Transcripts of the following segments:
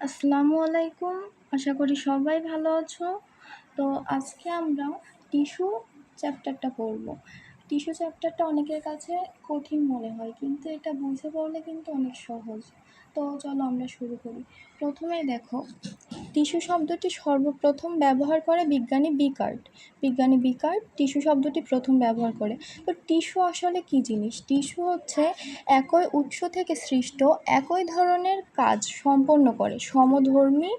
আসসালামু আলাইকুম। আশা করি সবাই ভালো আছো। তো আজকে আমরা টিস্যু চ্যাপ্টারটা পড়ব। টিস্যু চ্যাপ্টারটা অনেকের কাছে কঠিন মনে হয়, কিন্তু এটা বুঝে পড়লে কিন্তু অনেক সহজ। তো চলো আমরা শুরু করি। প্রথমেই দেখো, টিস্যু শব্দটি সর্বপ্রথম ব্যবহার করে বিজ্ঞানী বিকার্ট টিস্যু শব্দটি প্রথম ব্যবহার করে। তো টিস্যু আসলে কী জিনিস? টিস্যু হচ্ছে একই উৎস থেকে সৃষ্ট একই ধরনের কাজ সম্পন্ন করে সমধর্মী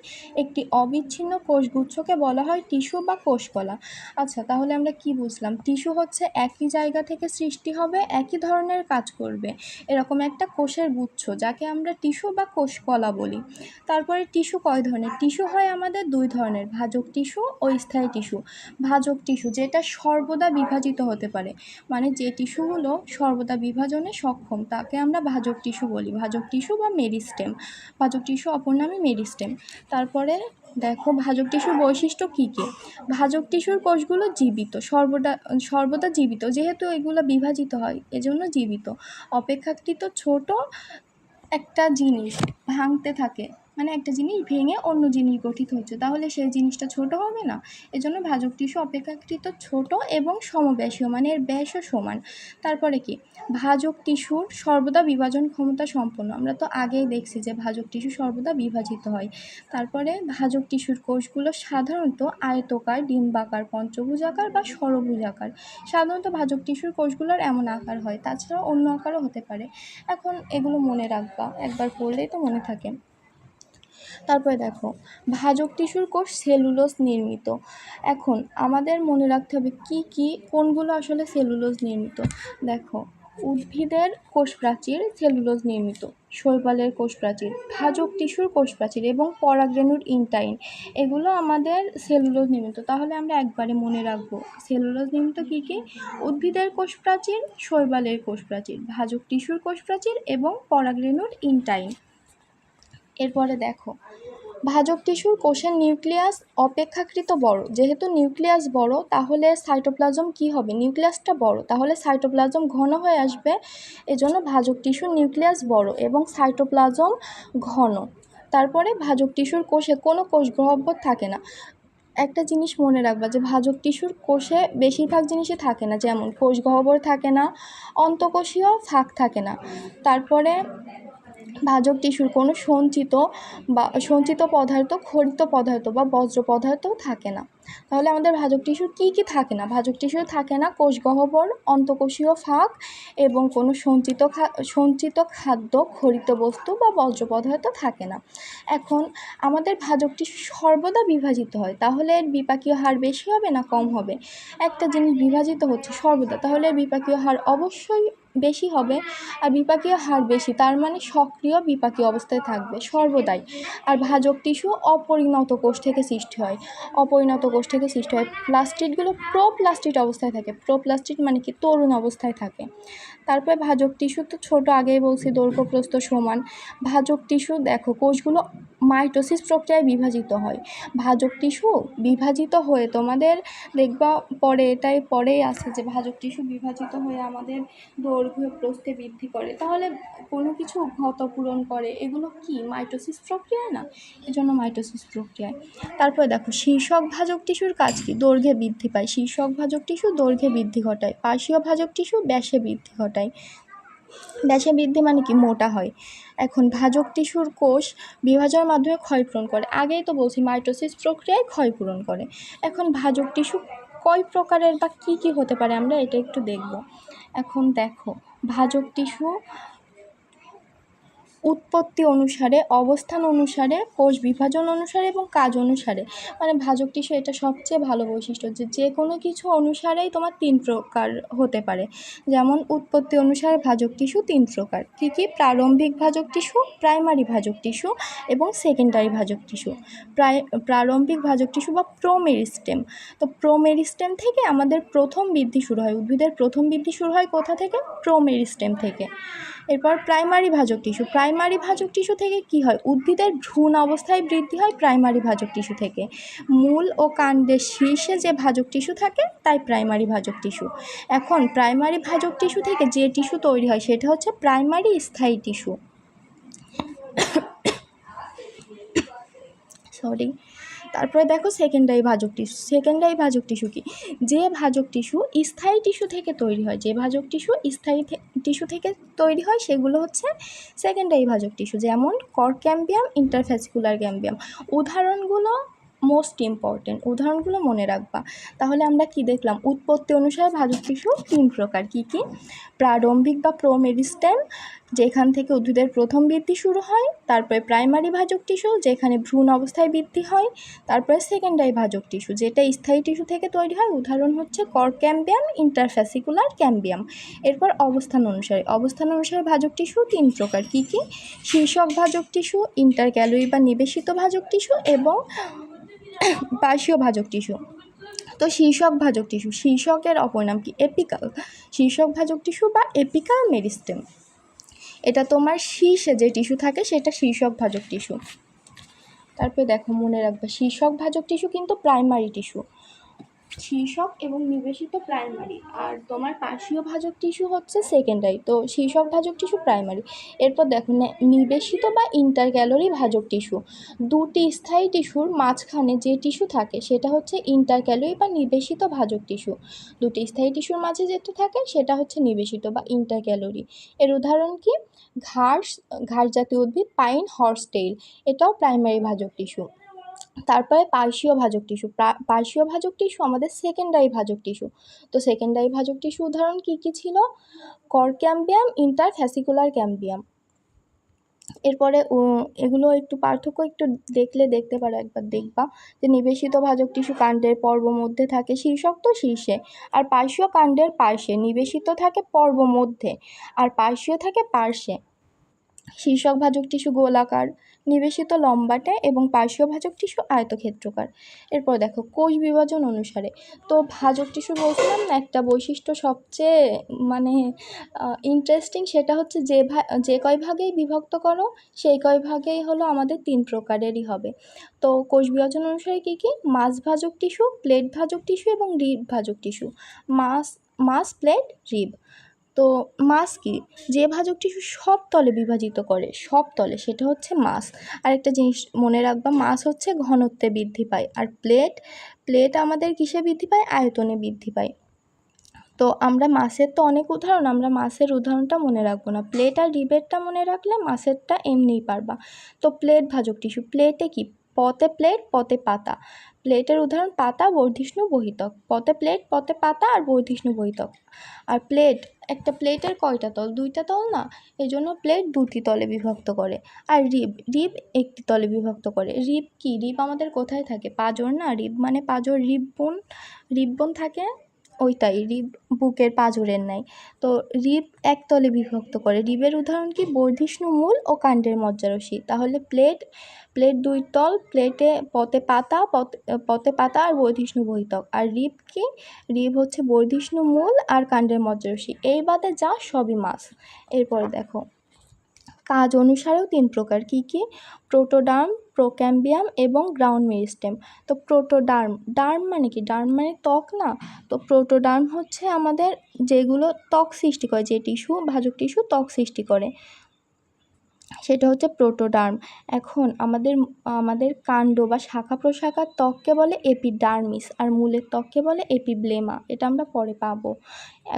একটি অবিচ্ছিন্ন কোষগুচ্ছকে বলা হয় টিস্যু বা কোষকলা। আচ্ছা, তাহলে আমরা কি বুঝলাম? টিস্যু হচ্ছে একই জায়গা থেকে সৃষ্টি হবে, একই ধরনের কাজ করবে, এরকম একটা কোষের গুচ্ছ, যাকে আমরা টিস্যু বা কোষকলা বলি। তারপরে টিস্যু কয় ধরনের? টিস্যু হয় আমাদের দুই ধরনের, ভাজক টিস্যু ও স্থায়ী টিস্যু। ভাজক টিস্যু যেটা সর্বদা বিভাজিত হতে পারে, মানে যে টিস্যুগুলো সর্বদা বিভাজনে সক্ষম, তাকে আমরা ভাজক টিস্যু বলি, ভাজক টিস্যু বা মেরিস্টেম। ভাজক টিস্যু অপর নামে মেরিস্টেম। তারপরে দেখো, ভাজক টিস্যুর বৈশিষ্ট্য কী কী? ভাজক টিস্যুর কোষগুলো জীবিত, সর্বদা জীবিত, যেহেতু এগুলো বিভাজিত হয় এজন্য জীবিত। অপেক্ষাকৃত ছোট একটা জিনিস ভাঙতে থাকে, মানে একটা জিনিস ভেঙে অন্য জিনিস গঠিত হচ্ছে, তাহলে সেই জিনিসটা ছোট হবে না? এজন্য ভাজক টিস্যু অপেক্ষাকৃত ছোট এবং সমব্যাসীয়, মানে এর ব্যাসও সমান। তারপরে কি? ভাজক টিস্যুর সর্বদা বিভাজন ক্ষমতা সম্পন্ন। আমরা তো আগেই দেখছি যে ভাজক টিস্যু সর্বদা বিভাজিত হয়। তারপরে ভাজক টিস্যুর কোষগুলো সাধারণত আয়তকার, ডিম্বাকার, পঞ্চভুজাকার বা ষড়ভুজাকার। সাধারণত ভাজক টিস্যুর কোষগুলোর এমন আকার হয়, তাছাড়াও অন্য আকারও হতে পারে। এখন এগুলো মনে রাখবা, একবার পড়লেই তো মনে থাকে। তারপরে দেখো, ভাজক টিস্যুর কোষ সেলুলোজ নির্মিত। এখন আমাদের মনে রাখতে হবে কোনগুলো আসলে সেলুলোজ নির্মিত। দেখো, উদ্ভিদের কোষ প্রাচীর সেলুলোজ নির্মিত, শৈবালের কোষ প্রাচীর, ভাজক টিস্যুর কোষ প্রাচীর এবং পরাগরেণুর ইন্টাইন, এগুলো আমাদের সেলুলোজ নির্মিত। তাহলে আমরা একবারে মনে রাখবো, সেলুলোজ নির্মিত কী? উদ্ভিদের কোষ প্রাচীর, শৈবালের কোষ প্রাচীর, ভাজক টিস্যুর কোষ প্রাচীর এবং পরাগরেণুর ইন্টাইন। এরপরে দেখো, ভাজক টিস্যুর কোষের নিউক্লিয়াস অপেক্ষাকৃত বড়। যেহেতু নিউক্লিয়াস বড়, তাহলে সাইটোপ্লাজম কি হবে? নিউক্লিয়াসটা বড়, তাহলে সাইটোপ্লাজম ঘন হয়ে আসবে। এজন্য ভাজক টিস্যুর নিউক্লিয়াস বড় এবং সাইটোপ্লাজম ঘন। তারপরে ভাজক টিস্যুর কোষে কোনো কোষ গহ্বর থাকে না। একটা জিনিস মনে রাখবা যে ভাজক টিস্যুর কোষে বেশিরভাগ জিনিসই থাকে না, যেমন কোষ গহ্বর থাকে না, অন্তঃকোষীয় ফাঁক থাকে না। তারপরে ভাজক টিস্যুর কোনো সঞ্চিত পদার্থ, খরিত পদার্থ বা বজ্র পদার্থও থাকে না। তাহলে আমাদের ভাজক টিস্যুর কী থাকে না? ভাজক টিস্যুর থাকে না কোষ গহ্বর, অন্তঃকোষীয় ফাঁক এবং কোনো সঞ্চিত খাদ্য, খরিত বস্তু বা বজ্র পদার্থ থাকে না। এখন আমাদের ভাজক টিস্যু সর্বদা বিভাজিত হয়, তাহলে এর বিপাকীয় হার বেশি হবে না কম হবে? একটা জিনিস বিভাজিত হচ্ছে সর্বদা, তাহলে এর বিপাকীয় হার অবশ্যই বেশি হবে। আর বিপাকীয় হার বেশি, তার মানে সক্রিয় বিপাকীয় অবস্থায় থাকবে সর্বদাই। আর ভাজক টিস্যু অপরিণত কোষ থেকে সৃষ্টি হয়, প্লাস্টিডগুলো প্রোপ্লাস্টিড অবস্থায় থাকে। প্রোপ্লাস্টিড মানে কি? তরুণ অবস্থায় থাকে। তারপরে ভাজক টিস্যু তো ছোট, আগেই বলছি দৈর্ঘ্য প্রস্থ সমান। ভাজক টিস্যু দেখো, কোষগুলো মাইটোসিস প্রক্রিয়ায় বিভাজিত হয়। ভাজক টিস্যু বিভাজিত হয়ে তোমাদের দেখবা পরেই আছে যে ভাজক টিস্যু বিভাজিত হয়ে আমাদের দৈর্ঘ্য প্রস্থে বৃদ্ধি করে, তাহলে কোনো কিছু ক্ষত পূরণ করে, এগুলো কি মাইটোসিস প্রক্রিয়ায় না? এজন্য মাইটোসিস প্রক্রিয়ায়। তারপরে দেখো, শীর্ষক ভাজক টিস্যুর কাজ কি? দৈর্ঘ্যে বৃদ্ধি পায়। শীর্ষক ভাজক টিস্যু দৈর্ঘ্যে বৃদ্ধি ঘটায়। পার্শ্বীয় ভাজক টিস্যু ব্যাসে বৃদ্ধি ঘটায়। ব্যাসে বৃদ্ধি মানে কি? মোটা হয়। এখন ভাজক টিস্যুর কোষ বিভাজনের মাধ্যমে ক্ষয়পূরণ করে। আগেই তো বলছি মাইটোসিস প্রক্রিয়ায় ক্ষয়পূরণ করে। এখন ভাজক টিস্যু কয় প্রকারের বা কী হতে পারে, আমরা এটা একটু দেখব। এখন দেখো, ভাজক টিস্যু উৎপত্তি অনুসারে, অবস্থান অনুসারে, কোষ বিভাজন অনুসারে এবং কাজ অনুসারে, মানে ভাজক টিস্যু এটা সবচেয়ে ভালো বৈশিষ্ট্য যে কোনো কিছু অনুসারেই তোমার 3 প্রকার হতে পারে। যেমন উৎপত্তি অনুসারে ভাজক টিস্যু 3 প্রকার। কী? প্রারম্ভিক ভাজক টিস্যু, প্রাইমারি ভাজক টিস্যু এবং সেকেন্ডারি ভাজক টিস্যু। প্রারম্ভিক ভাজক টিস্যু বা প্রোমেরিস্টেম। তো প্রোমেরিস্টেম থেকে আমাদের প্রথম বৃদ্ধি শুরু হয়। উদ্ভিদের প্রথম বৃদ্ধি শুরু হয় কোথা থেকে? প্রোমেরিস্টেম থেকে। এরপর প্রাইমারি ভাজক টিস্যু থেকে কি হয়? উদ্ভিদের ভ্রূণ অবস্থায় বৃদ্ধি হয় প্রাইমারি ভাজক টিস্যু থেকে। মূল ও কাণ্ডের শীর্ষে যে ভাজক টিস্যু থাকে তাই প্রাইমারি ভাজক টিস্যু। এখন প্রাইমারি ভাজক টিস্যু থেকে যে টিস্যু তৈরি হয় সেটা হচ্ছে প্রাইমারি স্থায়ী টিস্যু। সরি। তারপরে দেখো সেকেন্ডারি ভাজক টিস্যু। সেকেন্ডারি ভাজক টিস্যু কি? যে ভাজক টিস্যু স্থায়ী টিস্যু থেকে তৈরি হয়, যে ভাজক টিস্যু স্থায়ী টিস্যু থেকে তৈরি হয় সেগুলো হচ্ছে সেকেন্ডারি ভাজক টিস্যু, যেমন কর্ক ক্যাম্বিয়াম, ইন্টারফ্যাসিকুলার ক্যাম্বিয়াম। উদাহরণগুলো মোস্ট ইম্পর্টেন্ট, উদাহরণগুলো মনে রাখবা। তাহলে আমরা কি দেখলাম? উৎপত্তি অনুসারে ভাজক টিস্যু 3 প্রকার। কি কি? প্রারম্ভিক বা প্রোমেরিস্টেম, যেখান থেকে উদ্ভিদের প্রথম বৃদ্ধি শুরু হয়। তারপরে প্রাইমারি ভাজক টিস্যু, যেখানে ভ্রূণ অবস্থায় বৃদ্ধি হয়। তারপরে সেকেন্ডারি ভাজক টিস্যু, যেটা স্থায়ী টিস্যু থেকে তৈরি হয়। উদাহরণ হচ্ছে কর্ক ক্যাম্বিয়াম, ইন্টারফ্যাসিকুলার ক্যাম্বিয়াম। এরপর অবস্থান অনুসারে ভাজক টিস্যু 3 প্রকার। কি কি? শীর্ষক ভাজক টিস্যু, ইন্টারক্যালোরি বা নিবেশিত ভাজক টিস্যু এবং পার্শ্বীয় ভাজক টিস্যু। তো শীর্ষক ভাজক টিস্যু, শীর্ষকের অপর নাম কি? এপিকাল। শীর্ষক ভাজক টিস্যু বা এপিকাল মেরিস্টেম, এটা তোমার শীর্ষে যে টিস্যু থাকে সেটা শীর্ষক ভাজক টিস্যু। তারপরে দেখো মনে রাখবে, শীর্ষক ভাজক টিস্যু কিন্তু প্রাইমারি টিস্যু, শীর্ষক এবং নিবেশিত প্রাইমারি, আর তোমার পার্শ্বীয় ভাজক টিস্যু হচ্ছে সেকেন্ডারি। তো শীর্ষক ভাজক টিস্যু প্রাইমারি। এরপর দেখো নিবেশিত বা ইন্টারক্যালোরি ভাজক টিস্যু, দুটি স্থায়ী টিস্যুর মাঝখানে যে টিস্যু থাকে সেটা হচ্ছে ইন্টারক্যালোরি বা নিবেশিত ভাজক টিস্যু। দুটি স্থায়ী টিস্যুর মাঝে যেটা থাকে সেটা হচ্ছে নিবেশিত বা ইন্টারক্যালোরি। এর উদাহরণ কি? ঘাস জাতীয় উদ্ভিদ, পাইন, হর্সটেইল, এটাও প্রাইমারি ভাজক টিস্যু। তারপরে পার্শ্বীয় ভাজক টিস্যু, পার্শ্বীয় ভাজক টিস্যু আমাদের সেকেন্ডারি ভাজক টিস্যু। তো সেকেন্ডারি ভাজক টিস্যু উদাহরণ কি কি ছিল? Cork cambium, interfascicular cambium. এরপরে এগুলো একটু পার্থক্য একটু দেখতে পারো, একবার দেখবা যে নিবেশিত ভাজক টিস্যু কাণ্ডের পর্ব মধ্যে থাকে, শীর্ষক তো শীর্ষে, আর পার্শ্বীয় কাণ্ডের পার্শ্বে। নিবেশিত থাকে পর্ব মধ্যে আর পার্শ্বীয় থাকে পার্শ্বে। শীর্ষক ভাজক টিস্যু গোলাকার, নিবেশিত লম্বাটে এবং পার্শ্বীয় ভাজক টিস্যু আয়তক্ষেত্রাকার। এরপর দেখো কোষ বিভাজন অনুসারে। তো ভাজক টিস্যু বলছিলাম না একটা বৈশিষ্ট্য সবচেয়ে মানে ইন্টারেস্টিং, সেটা হচ্ছে যে কয় ভাগেই বিভক্ত করো সেই কয় ভাগেই হলো আমাদের 3 প্রকারেরই হবে। তো কোষ বিভাজন অনুসারে কি কি? মাস ভাজক টিস্যু, প্লেট ভাজক টিস্যু এবং রিব ভাজক টিস্যু। মাস, প্লেট, রিব। তো মাস কি? যে ভাজক টিস্যু সব তলে বিভাজিত করে, সব তলে, সেটা হচ্ছে মাস। আরেকটা জিনিস মনে রাখবা, মাস হচ্ছে ঘনত্বে বৃদ্ধি পায়, আর প্লেট আমাদের কিসে বৃদ্ধি পায়? আয়তনে বৃদ্ধি পায়। তো আমরা মাসের তো অনেক উদাহরণ, আমরা মাসের উদাহরণটা মনে রাখবো না, প্লেট আর রিবেটটা মনে রাখলে মাসেরটা এমনিই পারবা। তো প্লেট ভাজক টিস্যু, প্লেটে কি? পতে প্লেট, পতে পাতা। প্লেটের উদাহরণ পাতা, বর্ধিষ্ণু, বহিতক। পতে প্লেট, পতে পাতা আর বর্ধিষ্ণু, বহিতক। আর একটা প্লেটের কয়টা তল? 2টা তল না, এই জন্য প্লেট 2টি তলে বিভক্ত করে। আর রিব একটি তলে বিভক্ত করে। রিব কি? রিব আমাদের কোথায় থাকে? পাঁজর না? রিব মানে পাঁজর, রিব বোন থাকে ওইটাই, রিব বুকের পাঁজরের নাই। তো রিব একতলে বিভক্ত করে। রিবের উদাহরণ কি? বর্ধিষ্ণু মূল ও কাণ্ডের মজ্জারসি। তাহলে প্লেট 2 তল, প্লেটে পতে পাতা আর বর্ধিষ্ণু, বহিতক। আর রিব কি? রিব হচ্ছে বর্ধিষ্ণু মূল আর কাণ্ডের মজ্জারসি। এই বাদে যা সবই মাস। এরপরে দেখো কাজ অনুসারেও 3 প্রকার। কি কি? প্রোটোডার্ম, প্রোক্যাম্বিয়াম এবং গ্রাউন্ড মেরিস্টেম। তো ডার্ম মানে কি? ডার্ম মানে ত্বক না? তো প্রোটোডার্ম হচ্ছে আমাদের যেগুলো ত্বক সৃষ্টি করে, যে টিস্যু ভাজক টিস্যু ত্বক সৃষ্টি করে, সেটা হচ্ছে প্রোটোডার্ম। এখন আমাদের কাণ্ড বা শাখা প্রশাখার ত্বককে বলে এপিডার্মিস, আর মূলের ত্বককে বলে এপিব্লেমা। এটা আমরা পরে পাবো।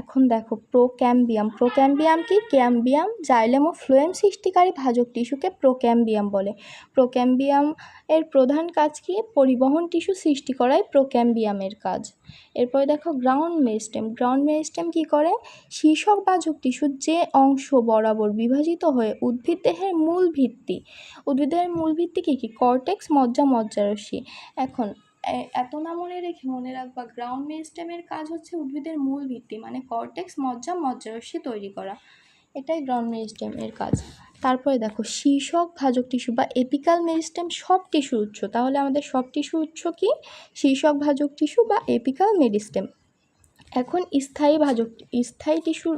এখন দেখো প্রোক্যাম্বিয়াম কি? ক্যাম্বিয়াম, জাইলেম ও ফ্লোয়েম সৃষ্টিকারী ভাজক টিস্যুকে প্রোক্যাম্বিয়াম বলে। প্রোক্যাম্বিয়াম এর প্রধান কাজ কি? পরিবহন টিস্যু সৃষ্টি করাই প্রোক্যাম্বিয়ামের কাজ। এরপরে দেখো গ্রাউন্ড মেরিস্টেম কি করে? শীর্ষক ভাজক টিস্যুর যে অংশ বরাবর বিভাজিত হয়ে উদ্ভিদের মূল ভিত্তি কি? কর্টেক্স, মজ্জারসি। এখন এত না মনে রাখবা, গ্রাউন্ড মেরিস্টেমের কাজ হচ্ছে উদ্ভিদের মূল ভিত্তি মানে কর্টেক্স, মজ্জারসি তৈরি করা, এটাই গ্রাউন্ড মেরিস্টেমের কাজ। তারপরে দেখো শীর্ষক ভাজক টিস্যু বা এপিকাল মেরিস্টেম সব টিস্যুর উৎস। তাহলে আমাদের সব টিস্যুর উৎস কি? শীর্ষক ভাজক টিস্যু বা এপিকাল মেরিস্টেম। এখন স্থায়ী টিস্যুর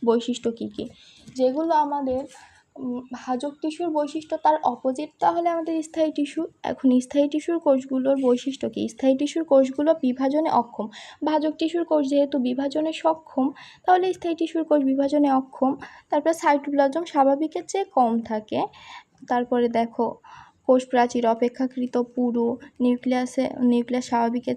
বৈশিষ্ট্য কি কি? যেগুলো আমাদের ভাজক টিস্যুর বৈশিষ্ট্য তার অপোজিট, তাহলে আমাদের স্থায়ী টিস্যু। এখন স্থায়ী টিস্যুর কোষগুলোর বৈশিষ্ট্য কি? স্থায়ী টিস্যুর কোষগুলো বিভাজনে অক্ষম। ভাজক টিস্যুর কোষ যেহেতু বিভাজনে সক্ষম, তাহলে স্থায়ী টিস্যুর কোষ বিভাজনে অক্ষম। তারপরে সাইটোপ্লাজম স্বাভাবিকের চেয়ে কম থাকে। তারপরে দেখো কোষ প্রাচীর অপেক্ষাকৃত পুরু, নিউক্লিয়াস স্বাভাবিকের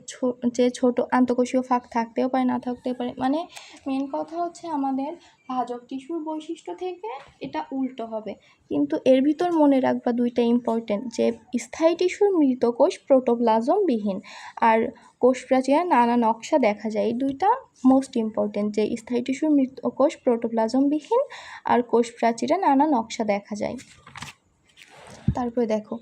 চেয়ে ছোট, আন্তঃকোষীয় ফাঁক থাকতেও পারে, না থাকতেও পারে। মানে মেন কথা হচ্ছে আমাদের ভাজক টিস্যুর বৈশিষ্ট্য থেকে এটা উল্টো হবে। কিন্তু এর ভিতর মনে রাখবা দুইটা ইম্পর্টেন্ট, যে স্থায়ী টিস্যুর মৃত কোষ প্রোটোপ্লাজমবিহীন, আর কোষ প্রাচীরে নানা নকশা দেখা যায়। এই দুইটা মোস্ট ইম্পর্টেন্ট, যে স্থায়ী টিস্যুর মৃত কোষ প্রোটোপ্লাজমবিহীন আর কোষ প্রাচীরে নানা নকশা দেখা যায়। তারপরে দেখো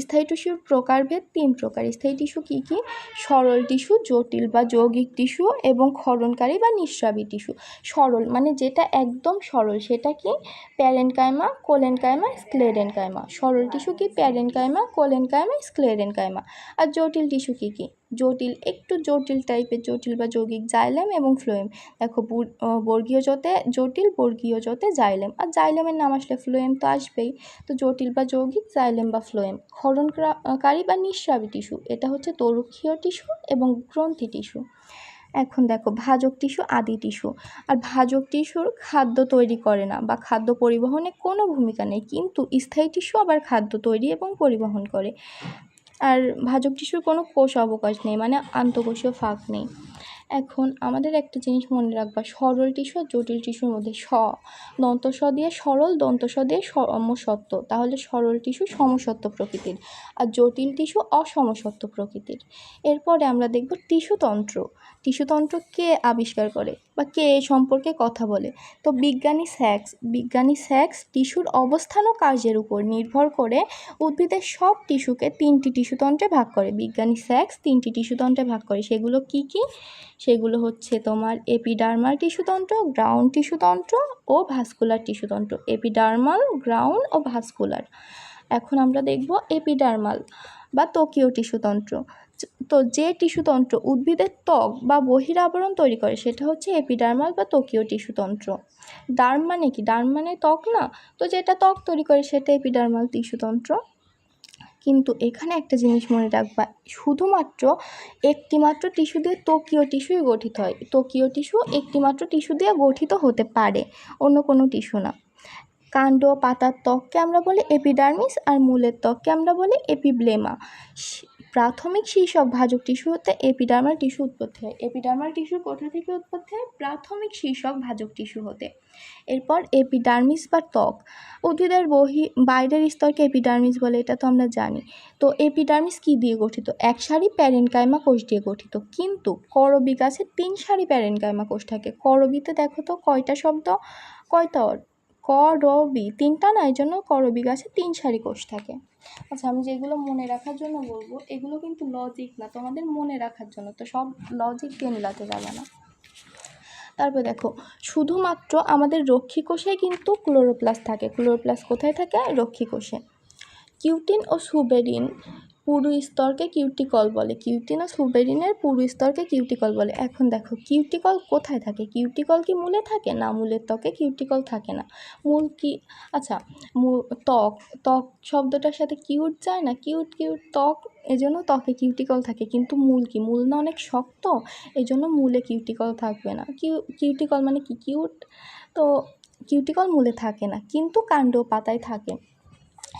স্থায়ী টিস্যুর প্রকারভেদ 3 প্রকার। স্থায়ী টিস্যু কী কী? সরল টিস্যু, জটিল বা যৌগিক টিস্যু এবং ক্ষরণকারী বা নিঃস্রাবী টিস্যু। সরল মানে যেটা একদম সরল, সেটা কি? Parenchyma, collenchyma, sclerenchyma. সরল টিস্যু কি? Parenchyma, collenchyma, sclerenchyma. আর জটিল টিস্যু কী কী? একটু জটিল টাইপের, জটিল বা যৌগিক জাইলেম এবং ফ্লোয়েম। দেখো বর্গীয় জতে জটিল, বর্গীয় জতে জাইলেম, আর জাইলেমের নাম আসলে ফ্লোয়েম তো আসবেই। তো জটিল বা যৌগিক, জাইলেম বা ফ্লোয়েম। ক্ষরণকারী বা নিঃস্রাবী টিস্যু, এটা হচ্ছে তরুক্ষীয় টিস্যু এবং গ্রন্থি টিস্যু। এখন দেখো ভাজক টিস্যু, আদি টিস্যু। আর ভাজক টিস্যুর খাদ্য তৈরি করে না বা খাদ্য পরিবহনে কোনো ভূমিকা নেই, কিন্তু স্থায়ী টিস্যু আবার খাদ্য তৈরি এবং পরিবহন করে। আর ভাজক টিস্যুর কোনো কোষ অবকাশ নেই, মানে আন্তঃকোষীয় ফাঁক নেই। এখন আমাদের একটা জিনিস মনে রাখবা, সরল টিস্যু আর জটিল টিস্যুর মধ্যে দন্ত স দিয়ে সরল, দন্ত স দিয়ে সমসত্ব, তাহলে সরল টিস্যু সমসত্ব প্রকৃতির আর জটিল টিস্যু অসমসত্ব প্রকৃতির। এরপরে আমরা দেখব টিস্যুতন্ত্র। টিস্যুতন্ত্র কে আবিষ্কার করে বা কে এ সম্পর্কে কথা বলে? তো বিজ্ঞানী স্যাক্স টিস্যুর অবস্থান ও কার্যের উপর নির্ভর করে উদ্ভিদের সব টিস্যুকে 3টি টিস্যুতন্ত্রে ভাগ করে। বিজ্ঞানী স্যাক্স 3টি টিস্যুতন্ত্রে ভাগ করে। সেগুলো কি কি? সেগুলো হচ্ছে তোমার এপিডার্মাল টিস্যুতন্ত্র, গ্রাউন্ড টিস্যুতন্ত্র ও ভাস্কুলার টিস্যুতন্ত্র। এপিডার্মাল, গ্রাউন্ড ও ভাস্কুলার। এখন আমরা দেখব এপিডার্মাল বা ত্বকীয় টিস্যুতন্ত্র। তো যে টিস্যুতন্ত্র উদ্ভিদের ত্বক বা বহিরাবরণ তৈরি করে সেটা হচ্ছে এপিডার্মাল বা ত্বকীয় টিস্যুতন্ত্র। ডার্ম মানে কি? ডার্ম মানে ত্বক না, তো যেটা ত্বক তৈরি করে সেটা এপিডার্মাল টিস্যুতন্ত্র। কিন্তু এখানে একটা জিনিস মনে রাখবা, শুধুমাত্র একটিমাত্র টিস্যু দিয়ে ত্বকীয় টিস্যুই গঠিত হয়। ত্বকীয় টিস্যু একটিমাত্র টিস্যু দিয়ে গঠিত হতে পারে, অন্য কোনো টিস্যু না। কাণ্ড পাতার ত্বককে আমরা বলি এপিডার্মিস, আর মূলের ত্বককে আমরা বলি এপিব্লেমা। প্রাথমিক শীর্ষক ভাজক টিস্যু হতে এপিডার্মাল টিস্যু উৎপত্তি হয়। এপিডার্মাল টিস্যুর কোথা থেকে উৎপত্তি হয়? প্রাথমিক শীর্ষক ভাজক টিস্যু হতে। এরপর এপিডার্মিস বা ত্বক। উদ্ভিদের বাইরের স্তরকে এপিডার্মিস বলে, এটা তো আমরা জানি। তো এপিডার্মিস কি দিয়ে গঠিত? এক সারি প্যারেনকাইমা কোষ দিয়ে গঠিত, কিন্তু করবী গাছে 3 সারি প্যারেনকাইমা কোষ থাকে। করবীতে দেখো তো কয়টা শব্দ, কয়টা করবী? 3টা না, এই জন্য করবী গাছে 3 সারি কোষ থাকে। আচ্ছা, আমি যেগুলো মনে রাখার জন্য বলবো এগুলো কিন্তু লজিক না, তোমাদের মনে রাখার জন্য, তো সব লজিক দিয়ে মিলাতে যাবে না। তারপর দেখো শুধুমাত্র আমাদের রক্ষী কোষে কিন্তু ক্লোরোপ্লাস্ট থাকে। ক্লোরোপ্লাস্ট কোথায় থাকে? রক্ষী কোষে। কিউটিন ও সুবেরিন পুরু স্তরকে কিউটিকল বলে। কিউটিন ও সুবেরিনের পুরু স্তরকে কিউটিকল বলে। এখন দেখো কিউটিকল কোথায় থাকে? কিউটিকল কি মূলে থাকে? না, মূলের ত্বকে কিউটিকল থাকে না। মূল কি? আচ্ছা, ত্বক শব্দটার সাথে কিউট যায় না? কিউট ত্বক, এজন্য ত্বকে কিউটিকল থাকে। কিন্তু মূল কি? মূল না অনেক শক্ত, এজন্য মূলে কিউটিকল থাকবে না। কিউটিকল মানে কি? কিউট। তো কিউটিকল মূলে থাকে না, কিন্তু কাণ্ড পাতায় থাকে।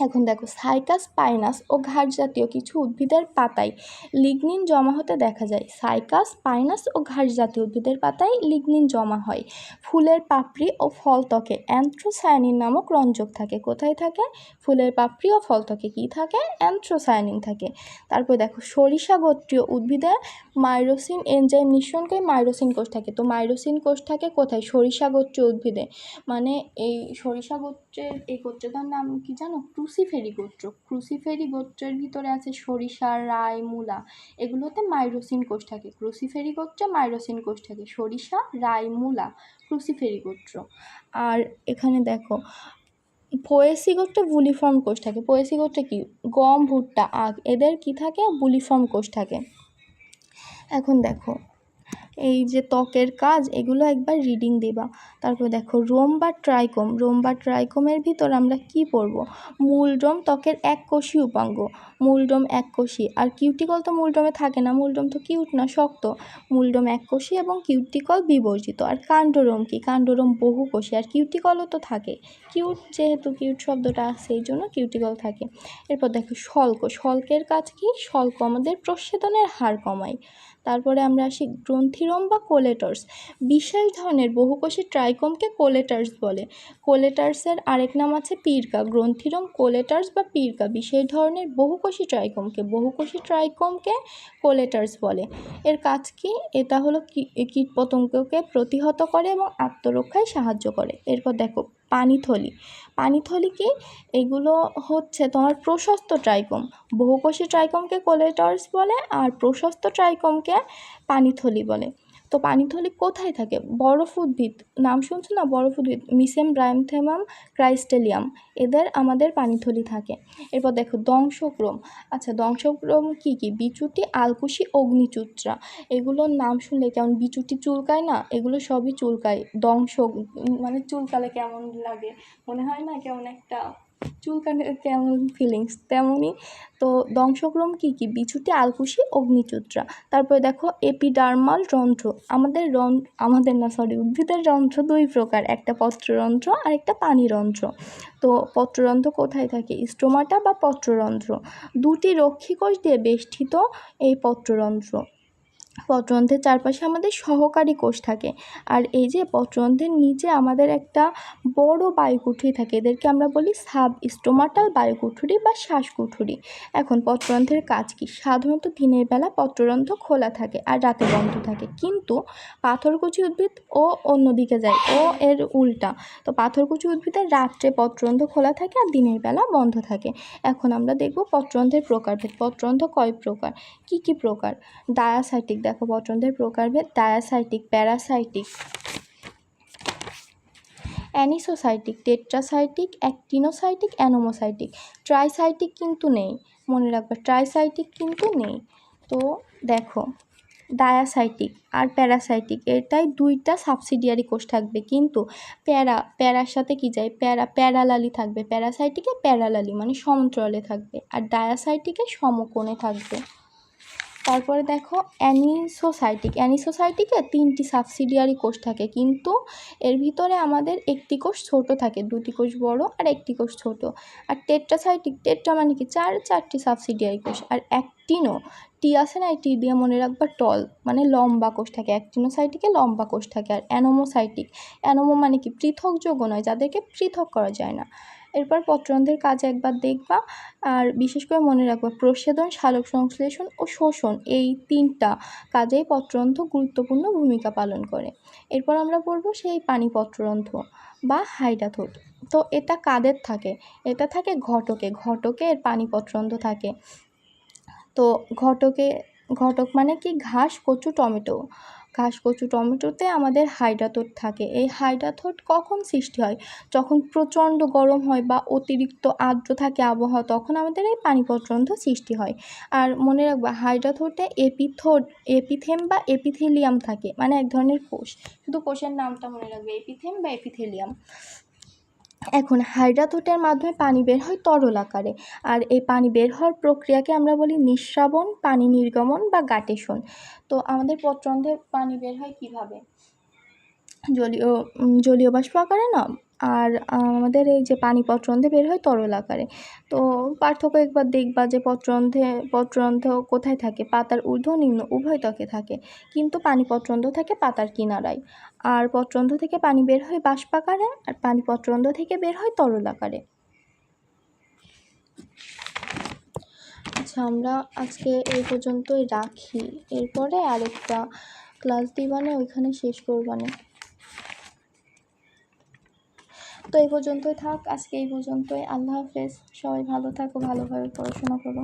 এখন দেখো সাইকাস পাইনাস ও ঘাস জাতীয় কিছু উদ্ভিদের পাতায় লিগনিন জমা হতে দেখা যায়। সাইকাস পাইনাস ও ঘাস জাতীয় উদ্ভিদের পাতায় লিগনিন জমা হয়। ফুলের পাপড়ি ও ফলত্বকে অ্যান্থ্রোসায়ানিন নামক রঞ্জক থাকে। কোথায় থাকে? ফুলের পাপড়ি ও ফলত্বকে কি থাকে? অ্যান্থ্রোসায়ানিন থাকে। তারপর দেখো সরিষা গোত্রীয় উদ্ভিদে মাইরোসিন এনজাইম নিঃসরণকারী মাইরোসিন কোষ থাকে। তো মাইরোসিন কোষ থাকে কোথায়? সরিষা গোত্রীয় উদ্ভিদে। মানে এই সরিষা গোত্রের এই গোত্রটার নাম কি জানো? ক্রুসিফেরি গোত্র। ক্রুসিফেরি গোত্রের ভিতরে আছে সরিষা, রাই, মূলা, এগুলোতে মাইরোসিন কোষ থাকে। ক্রুসিফেরি গোত্রে মাইরোসিন কোষ থাকে। সরিষা, রাই, মূলা, ক্রুসিফেরি গোত্র। আর এখানে দেখো পোয়েসি গোত্রে বুলিফর্ম কোষ থাকে। পোয়েসি গোত্রে কি? গম, ভুট্টা, আখ, এদের কি থাকে? বুলিফর্ম কোষ থাকে। এখন দেখো এই যে ত্বকের কাজ, এগুলো একবার রিডিং দিবা। তারপর দেখো রোম বা ট্রাইকোম। রোম বা ট্রাইকোমের ভিতর আমরা কি পড়ব? মূলরোম ত্বকের এককোষী উপাঙ্গ। মূলরোম এককোষী, আর কিউটিকল তো মূলরোমে থাকে না, মূলরোম তো কিউট না, শক্ত। মূলরোম এককোষী এবং কিউটিকল বিবর্জিত। আর কাণ্ডরোম কি? কাণ্ডরোম বহুকোষী, আর কিউটিকলও তো থাকে। কিউট, যেহেতু কিউট শব্দটা আছে এই জন্য কিউটিকল থাকে। এরপর দেখো শল্ক। শল্কের কাজ কি? শল্ক আমাদের প্রস্বেদনের হার কমায়। তারপরে আমরা আসি গ্রন্থিরোম বা কোলেটার্স। বিশেষ ধরনের বহুকোষী ট্রাইকোমকে কোলেটার্স বলে। কোলেটার্সের আরেক নাম আছে পিরকা। গ্রন্থিরোম, কোলেটার্স বা পিরকা বিশেষ ধরনের বহুকোষী ট্রাইকোমকে কোলেটার্স বলে। এর কাজ কি? এটা হলো কীটপতঙ্গকে প্রতিহত করে এবং আত্মরক্ষায় সাহায্য করে। এরপর দেখো পানিথলি। পানিথলি কি? এগুলো হচ্ছে তোমার প্রশস্ত ট্রাইকোম। বহুকোষী ট্রাইকোমকে কোলেটার্স বলে, আর প্রশস্ত ট্রাইকোমকে পানিথলি বলে। তো পানিথলি কোথায় থাকে? বরফ উদ্ভিদ, নাম শুনছো না? বরফ উদ্ভিদ, মিসেমব্রাইমথেমাম ক্রাইস্টেলিয়াম, এদের আমাদের পানিথলি থাকে। এরপর দেখো দংশক্রম। আচ্ছা, দংশক্রম কি কি? বিচুটি, আলকুশি, অগ্নিচূত্রা। এগুলোর নাম শুনলে কেমন বিচুটি চুলকায় না? এগুলো সবই চুলকায়। মানে চুলকালে কেমন লাগে মনে হয় না? কেমন একটা চুলকানে কেমন ফিলিংস, তেমনই। তো দংশক্রম কি কি? বিচুটি, আলকুশি, অগ্নিচূত্রা। তারপরে দেখো এপিডার্মাল রন্ধ্র। উদ্ভিদের রন্ধ্র দুই প্রকার, একটা পত্ররন্ধ্র আর একটা পানিরন্ধ্র। তো পত্ররন্ধ্র কোথায় থাকে? স্টোমাটা বা পত্ররন্ধ্র। দুটি রক্ষীকোষ দিয়ে বেষ্টিত এই পত্ররন্ধ্র। পত্ররন্ধ্রের চারপাশে আমাদের সহকারী কোষ থাকে, আর এই যে পত্ররন্ধ্রের নিচে আমাদের একটা বড় বায়ুকুঠুরি থাকে, এদেরকে আমরা বলি সাব স্টোমাটাল বায়ুকুঠুরি বা শ্বাসকুঠুরি। এখন পত্ররন্ধ্রের কাজ কি? সাধারণত দিনের বেলা পত্ররন্ধ্র খোলা থাকে আর রাতে বন্ধ থাকে, কিন্তু পাথরকুচি উদ্ভিদ ও অন্যদিকে যায়, ও এর উল্টা। তো পাথরকুচি উদ্ভিদের রাত্রে পত্ররন্ধ্র খোলা থাকে আর দিনের বেলা বন্ধ থাকে। এখন আমরা দেখব পত্ররন্ধ্রের প্রকারভেদ। পত্ররন্ধ্র কয় প্রকার, কি কি প্রকার? ডায়াসাইটিক। দেখো পত্ররন্ধ্রের প্রকারভেদ: ডায়াসাইটিক, প্যারাসাইটিক, অ্যানিসোসাইটিক, টেট্রাসাইটিক, অ্যাক্টিনোসাইটিক, অ্যানোমোসাইটিক। ট্রাইসাইটিক কিন্তু নেই, মনে রাখবে, ট্রাইসাইটিক কিন্তু নেই। তো দেখো ডায়াসাইটিক আর প্যারাসাইটিক, এটাই দুইটা সাবসিডিয়ারি কোষ থাকবে, কিন্তু প্যারার সাথে কি যায়? প্যারালালি থাকবে। প্যারাসাইটিকে প্যারালালি মানে সমান্তরালে থাকবে, আর ডায়াসাইটিকে সমকোণে থাকবে। তারপরে দেখো অ্যানিসোসাইটিকে তিনটি সাবসিডিয়ারি কোষ থাকে, কিন্তু এর ভিতরে আমাদের একটি কোষ ছোট থাকে, দুটি কোষ বড় আর একটি কোষ ছোট। আর টেট্রা মানে কি? চারটি সাবসিডিয়ারি কোষ। আর টি আছে না, টি দিয়ে মনে রাখবা টল, মানে লম্বা কোষ থাকে। অ্যাক্টিনোসাইটিকে লম্বা কোষ থাকে। আর অ্যানোমো মানে কি? পৃথকযোগ্য নয়, যাদেরকে পৃথক করা যায় না। এরপর পত্ররন্ধ্রের কাজ একবার দেখবা, আর বিশেষ করে মনে রাখবা প্রস্বেদন, সালোক সংশ্লেষণ ও শোষণ, এই তিনটা কাজেই পত্ররন্ধ্র গুরুত্বপূর্ণ ভূমিকা পালন করে। এরপর আমরা পড়ব সেই পানি পত্ররন্ধ্র বা হাইডাথোট। তো এটা কাদের থাকে? এটা থাকে ঘটকে এর পানি পত্ররন্ধ্র থাকে। তো ঘটক মানে কি? ঘাস, কচু, টমেটোতে আমাদের হাইডাথোট থাকে। এই হাইডাথোট কখন সৃষ্টি হয়? যখন প্রচণ্ড গরম হয় বা অতিরিক্ত আর্দ্র থাকে আবহাওয়া, তখন আমাদের এই পানি পত্ররন্ধ্র সৃষ্টি হয়। আর মনে রাখবা হাইডাথোটে এপিথেম বা এপিথেলিয়াম থাকে, মানে এক ধরনের কোষ। শুধু কোষের নামটা মনে রাখবে, এপিথেম বা এপিথেলিয়াম। এখন হাইড্রাথোটের মাধ্যমে পানি বের হয় তরল আকারে, আর এই পানি বের হওয়ার প্রক্রিয়াকে আমরা বলি নিঃস্রাবণ, পানি নির্গমন বা গাটেশন। তো আমাদের পত্ররন্ধ্রে পানি বের হয় কিভাবে? জলীয় বাষ্প আকারে না, আর আমাদের এই যে পানি পত্ররন্ধ্রে বের হয় তরল আকারে। তো পার্থক্য একবার দেখবা যে পত্ররন্ধ্র কোথায় থাকে? পাতার ঊর্ধ্ব নিম্ন উভয় ত্বকে থাকে, কিন্তু পানি পত্ররন্ধ্র থাকে পাতার কিনারায়। আর পত্ররন্ধ্র থেকে পানি বের হয় বাষ্প আকারে, আর পানি পত্ররন্ধ্র থেকে বের হয় তরল আকারে। আচ্ছা, আমরা আজকে এই পর্যন্তই রাখি, এরপরে আরেকটা ক্লাস দিবানে, ওইখানে শেষ করবানে। তো এই পর্যন্তই থাক, আজকে এই পর্যন্তই। আল্লাহ হাফেজ। সবাই ভালো থাকো, ভালোভাবে পড়াশোনা করো।